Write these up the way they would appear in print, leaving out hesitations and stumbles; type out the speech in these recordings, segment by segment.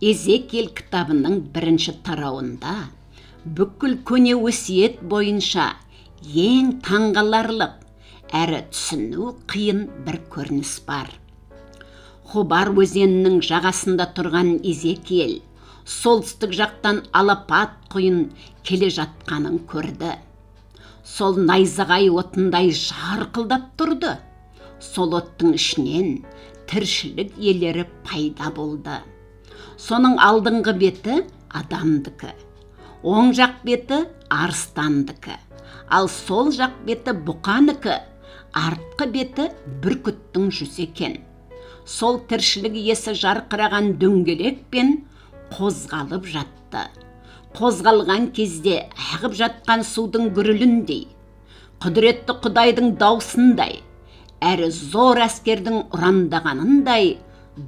Эзекиел кітабының бірінші тарауында бүкіл көне өсиет бойынша ең таңғаларлық әрі түсіну қиын бір көрініс бар. Хобар өзенінің жағасында тұрған Эзекиел солтүстік жақтан алапат құйын келе жатқанын көрді. Сол найзағай отындай жарқылдап тұрды. Сол оттың ішінен тіршілік иелері пайда болды. Соның алдыңғы беті адамдікі, оң жақ беті арыстандікі, ал сол жақ беті бұқаныкі, артқы беті бүркіттің жүзі екен. Сол тіршілік иесі жарқыраған дөңгелекпен қозғалып жатты. Қозғалған кезде ағып жатқан судың гүріліндей, құдіретті Құдайдың даусындай, әрі зор әскердің ұрандағанындай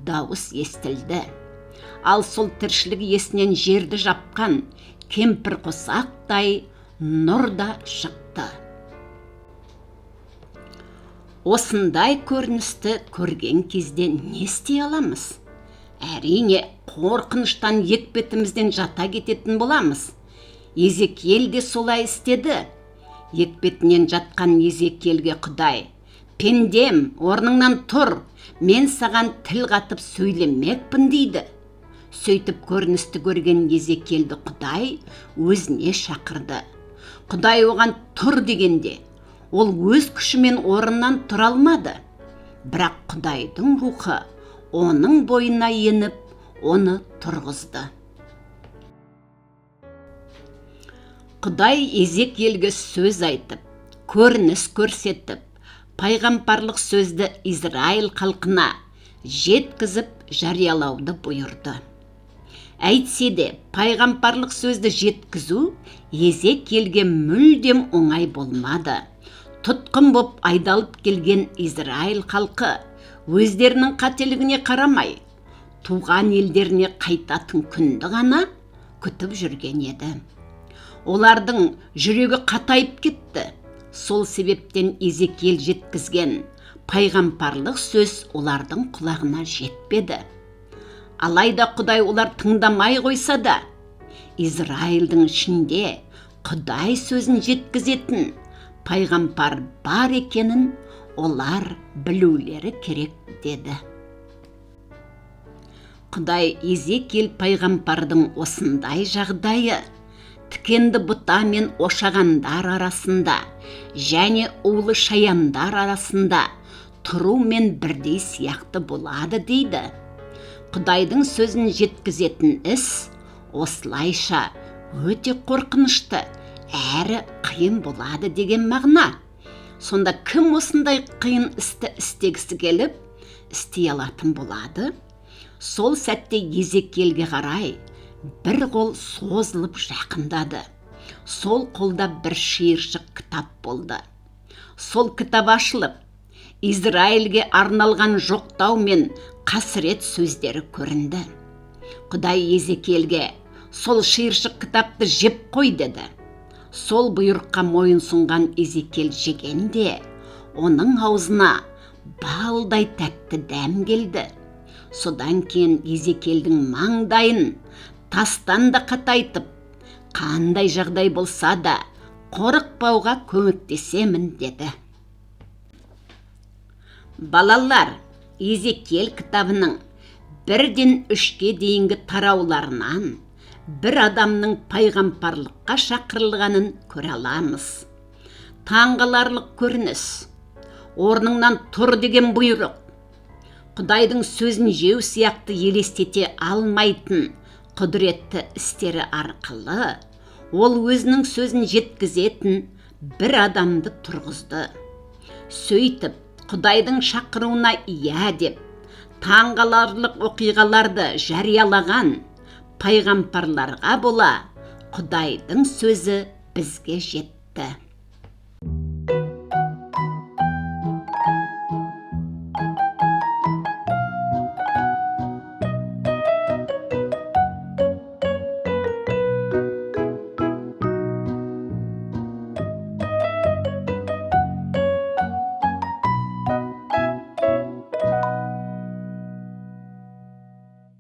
дауыс естілді. Ал сол тіршілік иесінен жерді жапқан кемпір қосақтай нұр да шықты. Осындай көріністі көрген кезде не істей аламыз? Әрине, қорқыныштан екпетімізден жата кететін боламыз. Эзекиел де солай істеді. Екпетінен жатқан Эзекиелге Құдай: «Пендем, орныңнан тұр, мен саған тіл қатып сөйлемекпін» дейді. Сөйтіп көріністі көрген Эзекиелді Құдай өзіне шақырды. Құдай оған тұр дегенде, ол өз күшімен орнынан тұра алмады. Бірақ Құдайдың рухы оның бойына еніп, оны тұрғызды. Құдай Эзекиелге сөз айтып, көрініс көрсетіп, пайғамбарлық сөзді Израиль халқына жеткізіп жариялауды бұйырды. Әйтсе де, пайғамбарлық сөзді жеткізу Эзекиелге мүлдем оңай болмады. Тұтқын боп айдалып келген Израиль халқы өздерінің қателігіне қарамай, туған елдеріне қайтатын күнді ғана күтіп жүрген еді. Олардың жүрегі қатайып кетті. Сол себептен Эзекиел жеткізген пайғамбарлық сөз олардың құлағына жетпеді. Алайда Құдай олар тыңдамай қойса да, Израильдің ішінде Құдай сөзін жеткізетін пайғамбар бар екенін олар білулері керек деді. Құдай Эзекиел пайғамбардың осындай жағдайы тікенді бұта мен ошағандар арасында және улы шаяндар арасында тұрумен бірдей сияқты болады дейді. Құдайдың сөзін жеткізетін іс осылайша өте қорқынышты әрі қиын болады деген мағына. Сонда кім осындай қиын істі істегісі келіп, істей алатын болады? Сол сәтте Эзекиелге қарай бір қол созылып жақындады. Сол қолда бір шиыршық кітап болды. Сол кітап ашылып, Израильге арналған жоқтау мен қасірет сөздері көрінді. Құдай Эзекиелге: «Сол шиыршық кітапты жеп қой» деді. Сол бұйрыққа мойынсұнған Эзекиел жегенде, оның аузына балдай тәтті дәм келді. Содан кейін Эзекиелдің маңдайын тастан да қатайтып, қандай жағдай болса да қорықпауға көмектесемін деді. Балалар, Эзекиел кітабының 1-3-ке дейінгі тарауларынан бір адамның пайғамбарлыққа шақырылғанын көре аламыз. Таңғаларлық көрініс, орныңнан тұр деген бұйрық, Құдайдың сөзін жеу сияқты елестете алмайтын құдіретті істері арқылы ол өзінің сөзін жеткізетін бір адамды тұрғызды. Сөйтіп, Құдайдың шақыруына иә деп, таңғаларлық оқиғаларды жариялаған пайғамбарларға бола Құдайдың сөзі бізге жетті.